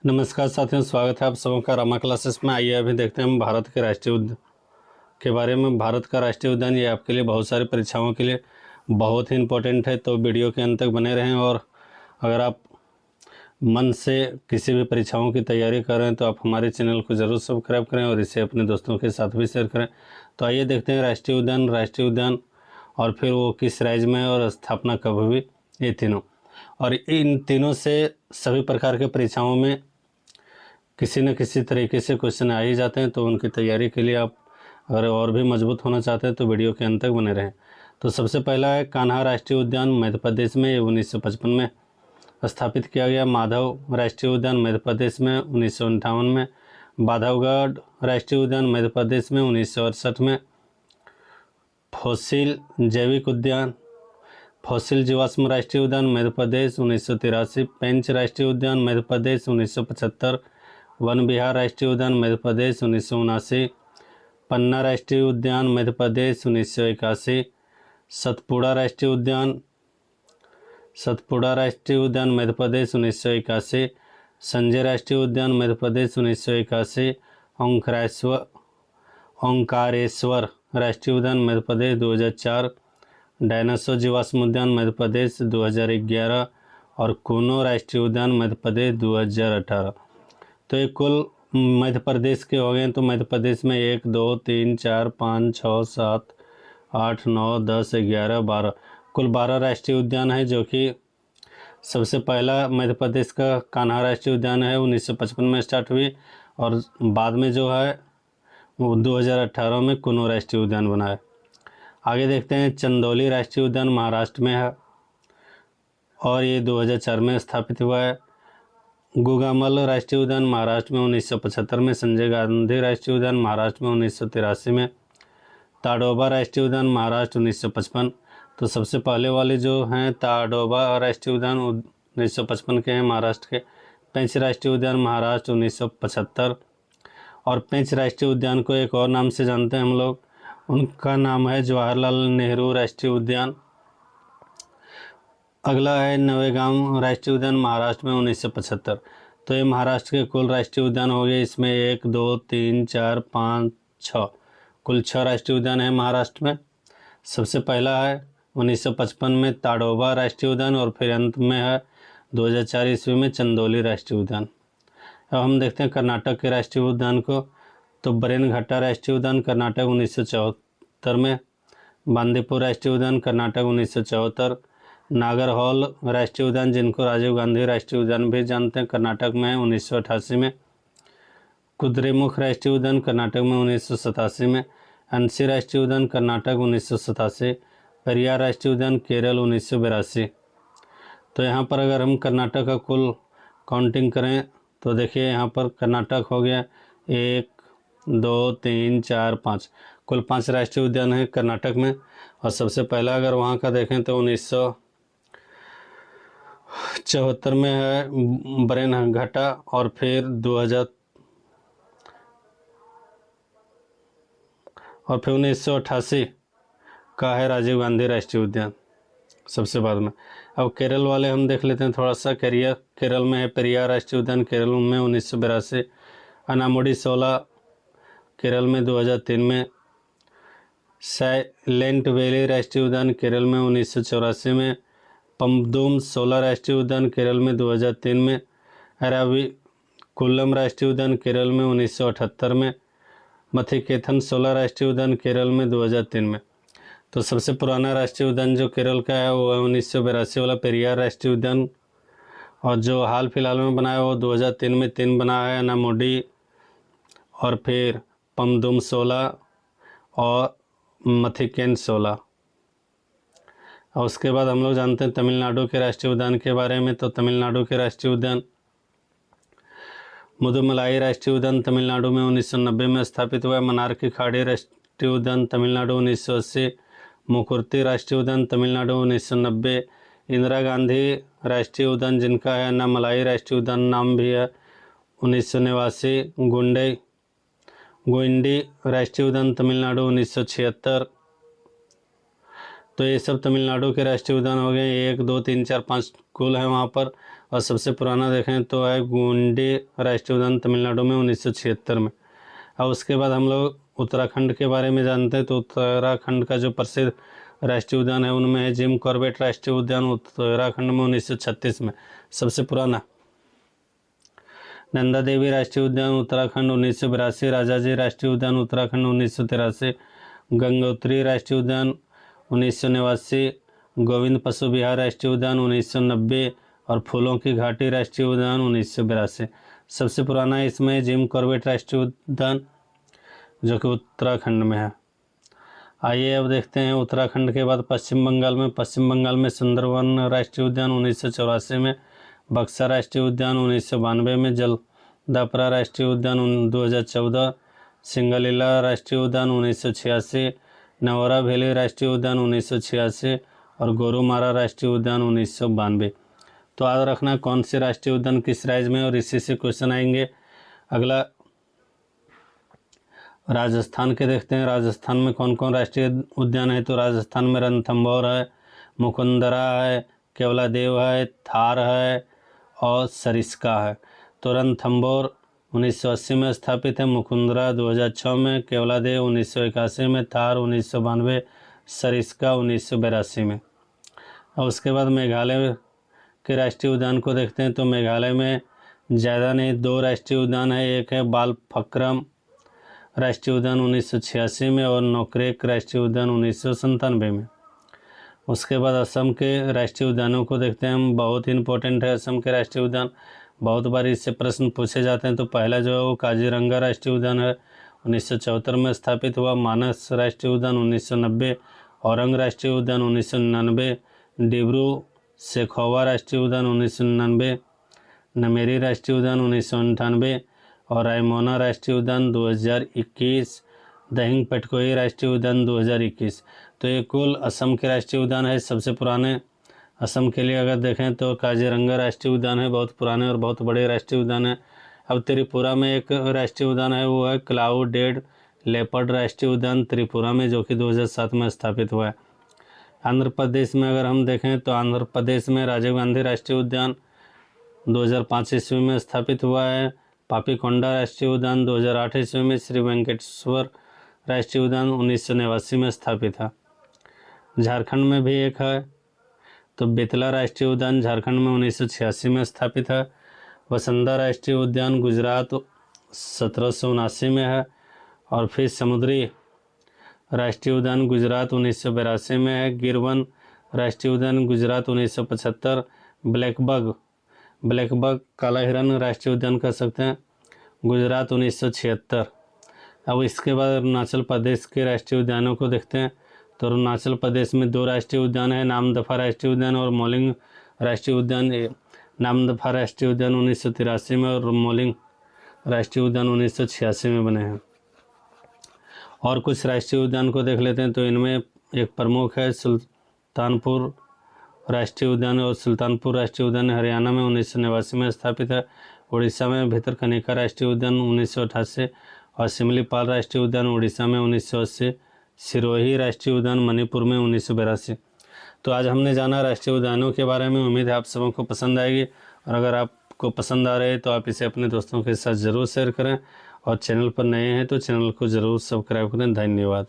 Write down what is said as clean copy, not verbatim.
नमस्कार साथियों, स्वागत है आप सबों का रामा क्लासेस में। आइए अभी देखते हैं हम भारत के राष्ट्रीय उद्यान के बारे में। भारत का राष्ट्रीय उद्यान ये आपके लिए बहुत सारी परीक्षाओं के लिए बहुत ही इम्पोर्टेंट है, तो वीडियो के अंत तक बने रहें। और अगर आप मन से किसी भी परीक्षाओं की तैयारी कर रहे हैं तो आप हमारे चैनल को ज़रूर सब्सक्राइब करें और इसे अपने दोस्तों के साथ भी शेयर करें। तो आइए देखते हैं राष्ट्रीय उद्यान और फिर वो किस राज्य में है और स्थापना कब हुई, ये तीनों। और इन तीनों से सभी प्रकार के परीक्षाओं में किसी न किसी तरीके से क्वेश्चन आ ही जाते हैं, तो उनकी तैयारी के लिए आप अगर और भी मजबूत होना चाहते हैं तो वीडियो के अंत तक बने रहें। तो सबसे पहला है कान्हा राष्ट्रीय उद्यान मध्य प्रदेश में, 1955 में स्थापित किया गया। माधव राष्ट्रीय उद्यान मध्य प्रदेश में 1958 में। बांधवगढ़ राष्ट्रीय उद्यान मध्य प्रदेश में 1968 में। फॉसिल जीवाश्म राष्ट्रीय उद्यान मध्य प्रदेश 1983। पेंच राष्ट्रीय उद्यान मध्य प्रदेश 1975। वन विहार राष्ट्रीय उद्यान मध्य प्रदेश 1979। पन्ना राष्ट्रीय उद्यान मध्य प्रदेश 1981। सतपुड़ा राष्ट्रीय उद्यान मध्य प्रदेश 1981। संजय राष्ट्रीय उद्यान मध्य प्रदेश 1981। ओंकारेश्वर राष्ट्रीय उद्यान मध्य प्रदेश 2004। डायनासोर जीवाश्म उद्यान मध्य प्रदेश 2011 और कूनो राष्ट्रीय उद्यान मध्य प्रदेश 2018। तो ये कुल मध्य प्रदेश के हो गए। तो मध्य प्रदेश में 1 2 3 4 5 6 7 8 9 10 11 12 कुल 12 राष्ट्रीय उद्यान है, जो कि सबसे पहला मध्य प्रदेश का कान्हा राष्ट्रीय उद्यान है 1955 में स्टार्ट हुई, और बाद में जो है वो 2018 में कूनो राष्ट्रीय उद्यान बना है। आगे देखते हैं चंदौली राष्ट्रीय उद्यान महाराष्ट्र में है और ये 2004 में स्थापित हुआ है। गुगामल राष्ट्रीय उद्यान महाराष्ट्र में 1975 में। संजय गांधी राष्ट्रीय उद्यान महाराष्ट्र में 1983 में। ताडोबा राष्ट्रीय उद्यान महाराष्ट्र 1955। तो सबसे पहले वाले जो हैं ताडोबा राष्ट्रीय उद्यान 1955 के हैं महाराष्ट्र के। पेंच राष्ट्रीय उद्यान महाराष्ट्र 1975। और पेंच राष्ट्रीय उद्यान को एक और नाम से जानते हैं हम लोग, उनका नाम है जवाहरलाल नेहरू राष्ट्रीय उद्यान। अगला है नवेगांव राष्ट्रीय उद्यान महाराष्ट्र में 1975। तो ये महाराष्ट्र के कुल राष्ट्रीय उद्यान हो गए। इसमें 1 2 3 4 5 6 कुल 6 राष्ट्रीय उद्यान है महाराष्ट्र में। सबसे पहला है 1955 में ताडोबा राष्ट्रीय उद्यान और फिर अंत में है 2004 ईस्वी में चंदौली राष्ट्रीय उद्यान। अब हम देखते हैं कर्नाटक के राष्ट्रीय उद्यान को। तो बरेनघट्टा राष्ट्रीय उद्यान कर्नाटक 1974 में। बांदीपुर राष्ट्रीय उद्यान कर्नाटक 1974। नागरहोल राष्ट्रीय उद्यान, जिनको राजीव गांधी राष्ट्रीय उद्यान भी जानते हैं, कर्नाटक में है 1988 में। कुद्रेमुख राष्ट्रीय उद्यान कर्नाटक में 1987 में। अंशी राष्ट्रीय उद्यान कर्नाटक 1987। पेरियार राष्ट्रीय उद्यान केरल 1982। तो यहाँ पर अगर हम कर्नाटक का कुल काउंटिंग करें तो देखिए यहाँ पर कर्नाटक हो गया 1 2 3 4 5 कुल 5 राष्ट्रीय उद्यान है कर्नाटक में। और सबसे पहला अगर वहाँ का देखें तो 1974 में है बरेनघट्टा और फिर 1988 का है राजीव गांधी राष्ट्रीय उद्यान सबसे बाद में। अब केरल वाले हम देख लेते हैं थोड़ा सा। केरल में है पेरियार राष्ट्रीय उद्यान केरल में 1982। अनामुडी 16 केरल में 2003 में। साइलेंट वैली राष्ट्रीय उद्यान केरल में 1984 में। पम्बदूम 16 राष्ट्रीय उद्यान केरल में 2003 में। एराविकुलम राष्ट्रीय उद्यान केरल में 1978 में। मथिकेथन 16 राष्ट्रीय उद्यान केरल में 2003 में। तो सबसे पुराना राष्ट्रीय उद्यान जो केरल का है वो है 1982 वाला पेरियार राष्ट्रीय उद्यान, और जो हाल फिलहाल में बनाया वो 2003 में 3 बना है, अनामुडी और फिर पम्बदूम 16 और मथिकेन 16। और उसके बाद हम लोग जानते हैं तमिलनाडु के राष्ट्रीय उद्यान के बारे में। तो तमिलनाडु के राष्ट्रीय उद्यान मुदुमलाई राष्ट्रीय उद्यान तमिलनाडु में 1990 में स्थापित हुआ है। मनार की खाड़ी राष्ट्रीय उद्यान तमिलनाडु 1980। मुकुर्ती राष्ट्रीय उद्यान तमिलनाडु 1990। इंदिरा गांधी राष्ट्रीय उद्यान, जिनका है अन्नामलाई राष्ट्रीय उद्यान नाम भी है, 1989। गोइंडी राष्ट्रीय उद्यान तमिलनाडु 1976। तो ये सब तमिलनाडु के राष्ट्रीय उद्यान हो गए। 1 2 3 4 5 कुल है वहाँ पर। और सबसे पुराना देखें तो है गुंडी राष्ट्रीय उद्यान तमिलनाडु में 1976 में। अब उसके बाद हम लोग उत्तराखंड के बारे में जानते हैं। तो उत्तराखंड का जो प्रसिद्ध राष्ट्रीय उद्यान है उनमें है जिम कॉर्बेट राष्ट्रीय उद्यान उत्तराखंड में 1936 में सबसे पुराना। नंदा देवी राष्ट्रीय उद्यान उत्तराखंड 1982, राजाजी राष्ट्रीय उद्यान उत्तराखंड 1983, गंगोत्री राष्ट्रीय उद्यान 1989, गोविंद पशु विहार राष्ट्रीय उद्यान 1990 और फूलों की घाटी राष्ट्रीय उद्यान 1982। सबसे पुराना इसमें जिम कॉर्बेट राष्ट्रीय उद्यान जो कि उत्तराखंड में है। आइए अब देखते हैं उत्तराखंड के बाद पश्चिम बंगाल में सुंदरवन राष्ट्रीय उद्यान 1984 में, बक्सा राष्ट्रीय उद्यान 1992 में, जलदापारा राष्ट्रीय उद्यान 2014, सिंगलीला राष्ट्रीय उद्यान 1986, नवरा वैली राष्ट्रीय उद्यान 1986 और गोरुमारा राष्ट्रीय उद्यान 1992। तो याद रखना कौन से राष्ट्रीय उद्यान किस राज्य में, और इसी से क्वेश्चन आएंगे। अगला राजस्थान के देखते हैं। राजस्थान में कौन कौन राष्ट्रीय उद्यान है। तो राजस्थान में रणथंभौर है, मुकुंदरा है, केवलादेव है, थार है और सरिस्का है। तो रणथंभौर 1980 में स्थापित है, मुकुंदरा 2006 में, केवलादेव 1981 में, थार 1992, सरिस्का 1982 में। और उसके बाद मेघालय के राष्ट्रीय उद्यान को देखते हैं। तो मेघालय में ज़्यादा नहीं 2 राष्ट्रीय उद्यान है। एक है बालफक्रम राष्ट्रीय उद्यान 1986 में और नोकरेक राष्ट्रीय उद्यान 1997 में। उसके बाद असम के राष्ट्रीय उद्यानों को देखते हैं हम। बहुत ही इंपॉर्टेंट है असम के राष्ट्रीय उद्यान, बहुत बार इससे प्रश्न पूछे जाते हैं। तो पहला जो है वो काजीरंगा राष्ट्रीय उद्यान है, 1974 में स्थापित हुआ। मानस राष्ट्रीय उद्यान 1990, औरंग राष्ट्रीय उद्यान 1999, डिब्रू सेखोवा राष्ट्रीय उद्यान 1999, नमेरी राष्ट्रीय उद्यान 1998 और रायमोना राष्ट्रीय उद्यान 2021, दहिंग पटकोई राष्ट्रीय उद्यान 2021। तो ये कुल असम के राष्ट्रीय उद्यान है। सबसे पुराने असम के लिए अगर देखें तो काजीरंगा राष्ट्रीय उद्यान है, बहुत पुराने और बहुत बड़े राष्ट्रीय उद्यान है। अब त्रिपुरा में एक राष्ट्रीय उद्यान है, वो है क्लाउडेड लेपर्ड राष्ट्रीय उद्यान त्रिपुरा में, जो कि 2007 में स्थापित हुआ है। आंध्र प्रदेश में अगर हम देखें तो आंध्र प्रदेश में राजीव गांधी राष्ट्रीय उद्यान 2005 ईस्वी में स्थापित हुआ है। पापीकोंडा राष्ट्रीय उद्यान 2008 ईस्वी में, श्री वेंकटेश्वर राष्ट्रीय उद्यान 1989 में स्थापित है। झारखंड में भी एक है, तो बेतला राष्ट्रीय उद्यान झारखंड में 1986 में स्थापित है। वसंदा राष्ट्रीय उद्यान गुजरात 1779 में है। और फिर समुद्री राष्ट्रीय उद्यान गुजरात 1982 में है। गिरवन राष्ट्रीय उद्यान गुजरात 1975। ब्लैकबक काला हिरन राष्ट्रीय उद्यान कह सकते हैं, गुजरात 1976। अब इसके बाद अरुणाचल प्रदेश के राष्ट्रीय उद्यानों को देखते हैं। तो अरुणाचल प्रदेश में 2 राष्ट्रीय उद्यान है, नामदफा राष्ट्रीय उद्यान और मोलिंग राष्ट्रीय उद्यान। नामदफा राष्ट्रीय उद्यान 1983 में और मोलिंग राष्ट्रीय उद्यान 1986 में बने हैं। और कुछ राष्ट्रीय उद्यान को देख लेते हैं। तो इनमें एक प्रमुख है सुल्तानपुर राष्ट्रीय उद्यान, और सुल्तानपुर राष्ट्रीय उद्यान हरियाणा में 1989 में स्थापित है। उड़ीसा में भितरकनिका राष्ट्रीय उद्यान 1988 और सिमलीपाल राष्ट्रीय उद्यान उड़ीसा में 1980, सिरोही राष्ट्रीय उद्यान मणिपुर में 1982। तो आज हमने जाना राष्ट्रीय उद्यानों के बारे में। उम्मीद है आप सबों को पसंद आएगी, और अगर आपको पसंद आ रहे हैं तो आप इसे अपने दोस्तों के साथ ज़रूर शेयर करें, और चैनल पर नए हैं तो चैनल को ज़रूर सब्सक्राइब करें। धन्यवाद।